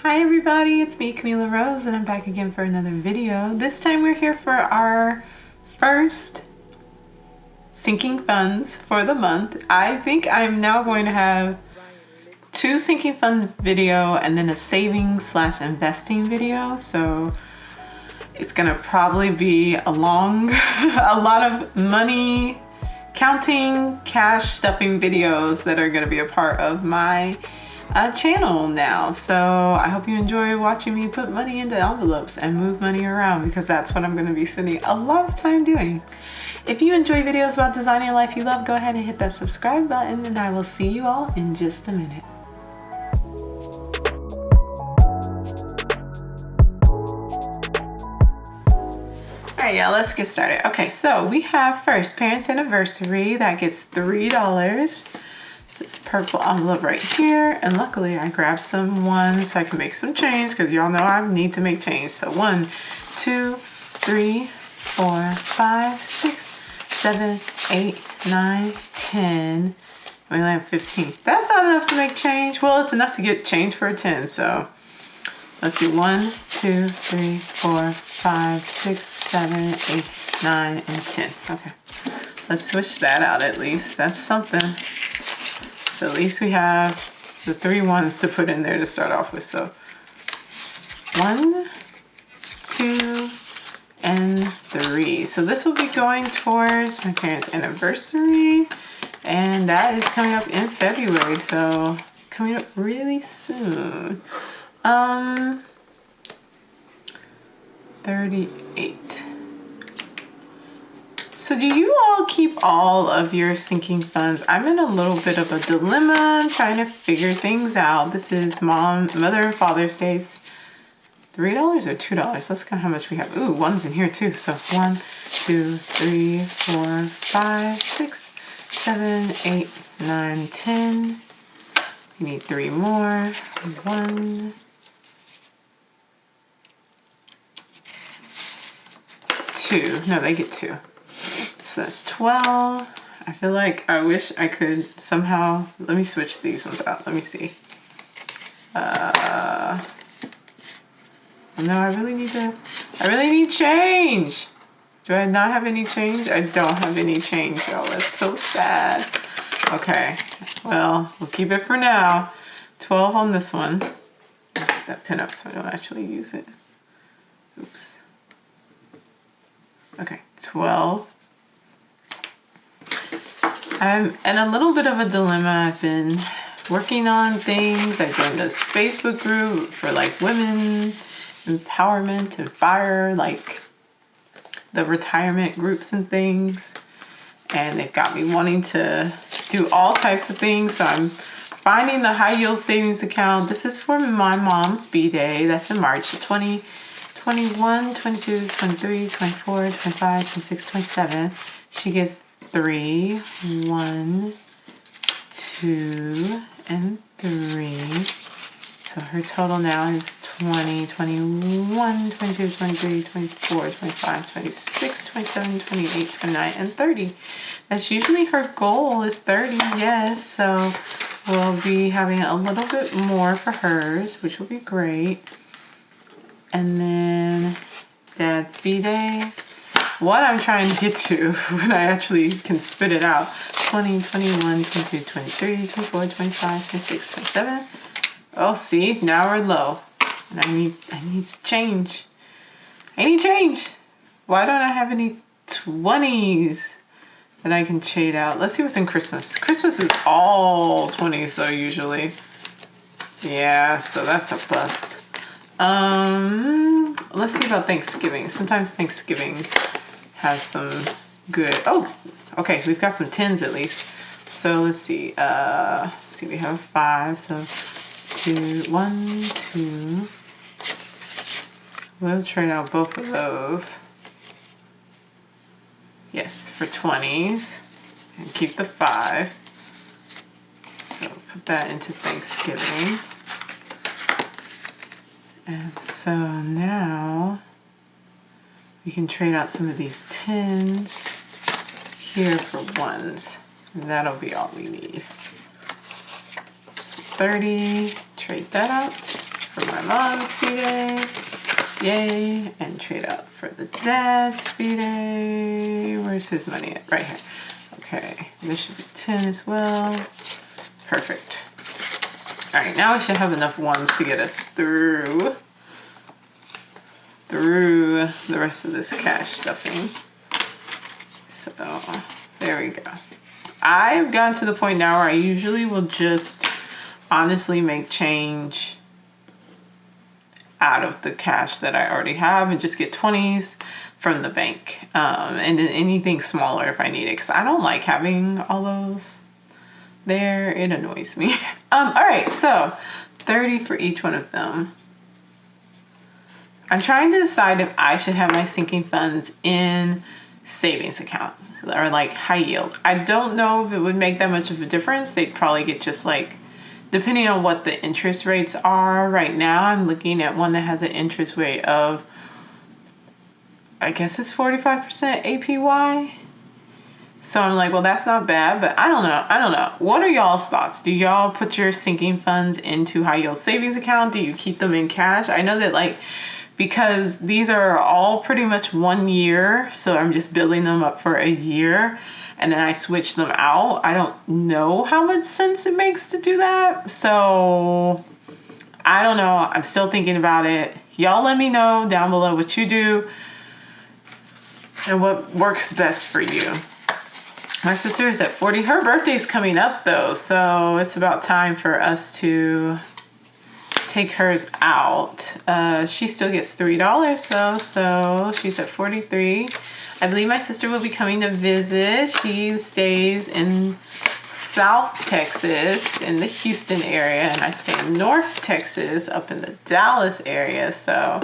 Hi everybody, it's me, Mila Rose, and I'm back again for another video. This time we're here for our first sinking funds for the month. I think I'm now going to have two sinking fund video and then a savings / investing video. So it's gonna probably be a lot of money counting, cash stuffing videos that are gonna be a part of my channel now. So I hope you enjoy watching me put money into envelopes and move money around, because that's what I'm going to be spending a lot of time doing. If you enjoy videos about designing a life you love, go ahead and hit that subscribe button, and I will see you all in just a minute. Alright, y'all, let's get started. Okay, so we have first parents anniversary. That gets $3. This purple envelope right here, and luckily I grabbed some ones so I can make some change, because y'all know I need to make change. So 1, 2, 3, 4, 5, 6, 7, 8, 9, 10. We only have 15. That's not enough to make change. Well, it's enough to get change for a 10. So let's do 1, 2, 3, 4, 5, 6, 7, 8, 9, and 10. Okay, let's switch that out at least. That's something. So at least we have the 3 ones to put in there to start off with. So 1, 2, and 3. So this will be going towards my parents' anniversary, and that is coming up in February. So coming up really soon. 38. So do you all keep all of your sinking funds? I'm in a little bit of a dilemma. I'm trying to figure things out. This is Mother and Father's Days. $3 or $2? Let's count how much we have. Ooh, one's in here too. So 1, 2, 3, 4, 5, 6, 7, 8, 9, 10. We need 3 more. 1, 2. No, they get 2. So that's 12. I feel like I wish I could somehow, let me switch these ones out. Let me see. No, I really need change. Do I not have any change? I don't have any change, y'all. That's so sad. Okay, well, we'll keep it for now. 12 on this one. I'll put that pin up so I don't actually use it. Oops. Okay, 12. I'm in a little bit of a dilemma. I've been working on things. I joined this Facebook group for like women empowerment and fire, like the retirement groups and things. And they've got me wanting to do all types of things. So I'm finding the high yield savings account. This is for my mom's B-Day. That's in March 20, 21, 22, 23, 24, 25, 26, 27. She gets 3, 1, 2, and 3. So her total now is 20, 21, 22, 23, 24, 25, 26, 27, 28, 29, and 30. That's usually her goal, is 30, yes. So we'll be having a little bit more for hers, which will be great. And then Dad's B-Day. What I'm trying to get to when I actually can spit it out. 20, 21, 22, 23, 24, 25, 26, 27. Oh, see, now we're low. And I need change. I need change. Why don't I have any 20s that I can trade out? Let's see what's in Christmas. Christmas is all 20s though, usually. Yeah, so that's a bust. Let's see about Thanksgiving. Sometimes Thanksgiving has some good, oh, okay, we've got some 10s at least. So let's see, we have 5, so 1, 2, we'll trade out both of those. Yes, for 20s, and keep the 5. So put that into Thanksgiving. And so now we can trade out some of these 10s here for 1s. And that'll be all we need. So 30, trade that out for for my mom's B-Day. Yay. And trade out for the dad's B-Day. Where's his money at? Right here. Okay, this should be 10 as well. Perfect. All right, now we should have enough ones to get us through the rest of this cash stuffing. So there we go. I've gotten to the point now where I usually will just honestly make change out of the cash that I already have and just get 20s from the bank. And then anything smaller if I need it, because I don't like having all those there. It annoys me. All right, so 30 for each one of them. I'm trying to decide if I should have my sinking funds in savings accounts or like high yield. I don't know if it would make that much of a difference. They'd probably get just like, depending on what the interest rates are right now. I'm looking at one that has an interest rate of, I guess it's 45% APY. So I'm like, well, that's not bad, but I don't know. What are y'all's thoughts? Do y'all put your sinking funds into high yield savings account? Do you keep them in cash? I know that like, because these are all pretty much 1 year, so I'm just building them up for a year and then I switch them out. I don't know how much sense it makes to do that. So I don't know. I'm still thinking about it. Y'all let me know down below what you do and what works best for you. My sister is at 40. Her birthday's coming up though, so it's about time for us to take hers out. She still gets $3 though, so she's at 43. I believe my sister will be coming to visit. She stays in South Texas in the Houston area, and I stay in North Texas up in the Dallas area, so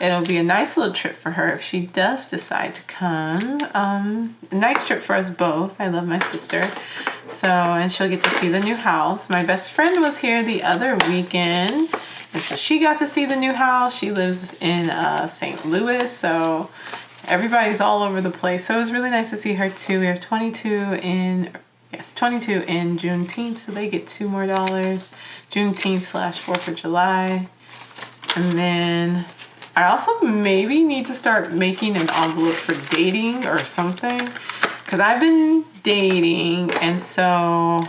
it'll be a nice little trip for her if she does decide to come. A nice trip for us both. I love my sister. So, and she'll get to see the new house. My best friend was here the other weekend, and so she got to see the new house. She lives in St. Louis, so everybody's all over the place. So it was really nice to see her too. We have 22 in Juneteenth, so they get $2 more. Juneteenth/4th of July. And then I also maybe need to start making an envelope for dating or something, because I've been dating, and so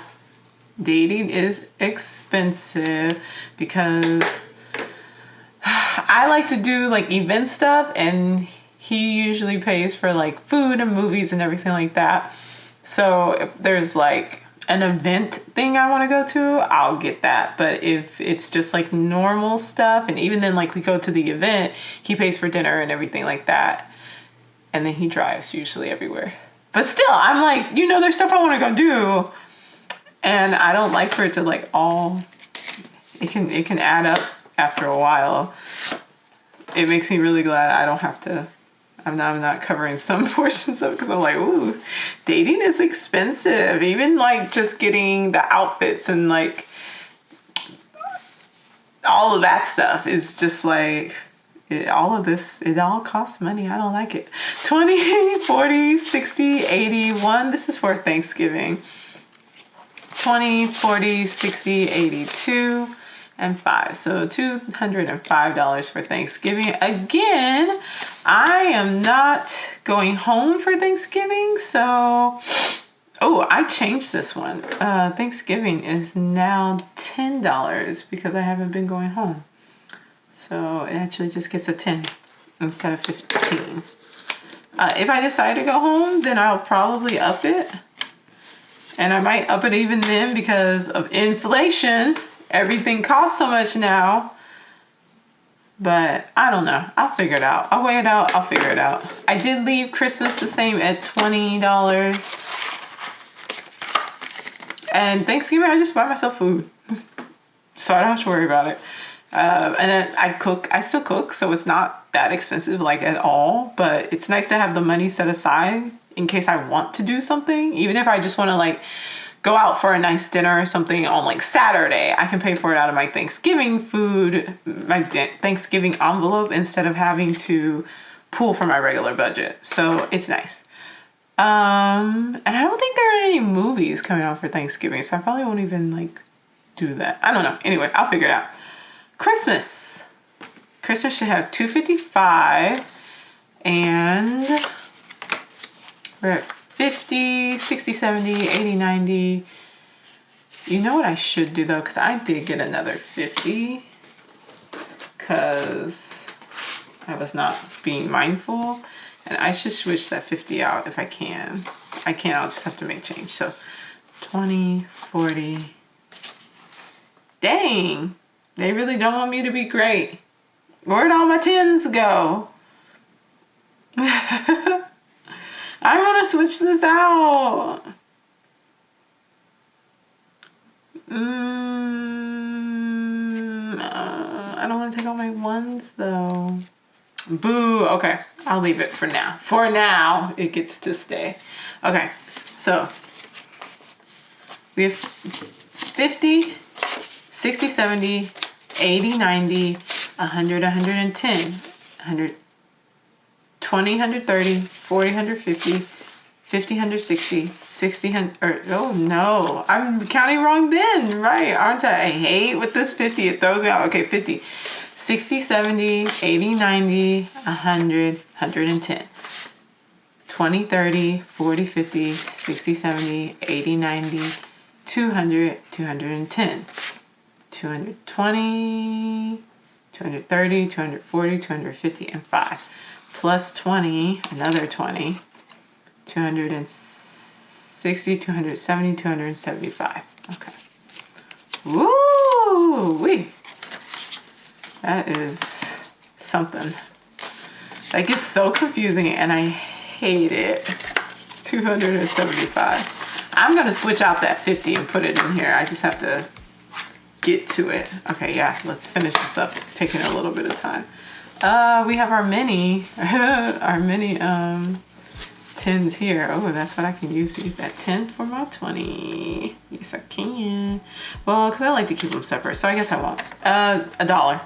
dating is expensive because I like to do like event stuff, and he usually pays for like food and movies and everything like that. So if there's like an event thing I want to go to, I'll get that. But if it's just like normal stuff, and even then like we go to the event, he pays for dinner and everything like that, and then he drives usually everywhere. But still, I'm like, there's stuff I want to go do, and I don't like for it to like all, it can add up after a while. It makes me really glad I don't have to, I'm not covering some portions of it, because I'm like, ooh, dating is expensive. Even like just getting the outfits and like all of that stuff is just like, it all costs money. I don't like it. 20, 40, 60, 81. This is for Thanksgiving. 20, 40, 60, 82, and 5. So $205 for Thanksgiving. Again, I am not going home for Thanksgiving, so I changed this one. Thanksgiving is now $10 because I haven't been going home. So it actually just gets a 10 instead of 15. If I decide to go home, then I'll probably up it. And I might up it even then because of inflation. Everything costs so much now. But I don't know. I'll figure it out. I'll weigh it out. I'll figure it out. I did leave Christmas the same at $20. And Thanksgiving, I just buy myself food. So I don't have to worry about it. And then I still cook, so it's not that expensive like at all, but it's nice to have the money set aside in case I want to do something. Even if I just want to like go out for a nice dinner or something on like Saturday, I can pay for it out of my Thanksgiving food, my Thanksgiving envelope, instead of having to pull from my regular budget. So it's nice. And I don't think there are any movies coming out for Thanksgiving, so I probably won't even like do that. I don't know. Anyway, I'll figure it out. Christmas. Christmas should have 255, and we're at 50, 60, 70, 80, 90. You know what I should do though, because I did get another 50 because I was not being mindful, and I should switch that 50 out if I can. I can't, I'll just have to make change. So 20, 40. Dang, they really don't want me to be great. Where'd all my 10s go? I want to switch this out. I don't want to take all my 1s though. Boo. Okay, I'll leave it for now. For now, it gets to stay. Okay, so we have 50, 60, 70, 80, 90, 100, 110, 120, 130, 40, 150, 50, 160, 60, 100, oh no, I'm counting wrong then, right, aren't I? I hate with this 50, it throws me out. Okay, 50, 60, 70, 80, 90, 100, 110, 20, 30, 40, 50, 60, 70, 80, 90, 200, 210, 220, 230, 240, 250, and 5. Plus 20, another 20, 260, 270, 275. Okay. Woo-wee. That is something. That gets so confusing and I hate it. 275. I'm going to switch out that 50 and put it in here. I just have to get to it. Okay, yeah, let's finish this up. It's taking a little bit of time. We have our mini, our mini 10s here. Oh, that's what I can use. That 10 for my 20. Yes, I can. Well, because I like to keep them separate, so I guess I won't. $1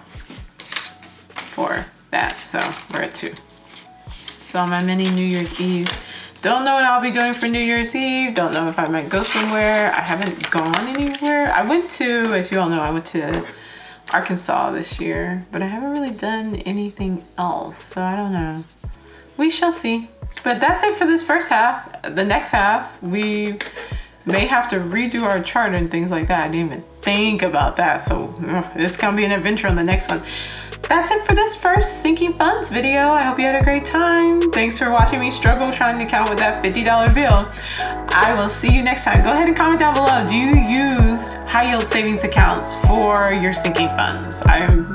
for that, so we're at 2. So my mini New Year's Eve. Don't know what I'll be doing for New Year's Eve. Don't know if I might go somewhere. I haven't gone anywhere. I went to, as you all know, I went to Arkansas this year, but I haven't really done anything else, so I don't know. We shall see. But that's it for this first half. The next half, we may have to redo our chart and things like that. I didn't even think about that, so it's gonna be an adventure on the next one. That's it for this first Sinking Funds video. I hope you had a great time. Thanks for watching me struggle trying to count with that $50 bill. I will see you next time. Go ahead and comment down below. Do you use high yield savings accounts for your sinking funds? I'm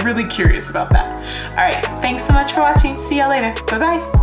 really curious about that. All right, thanks so much for watching. See y'all later. Bye-bye.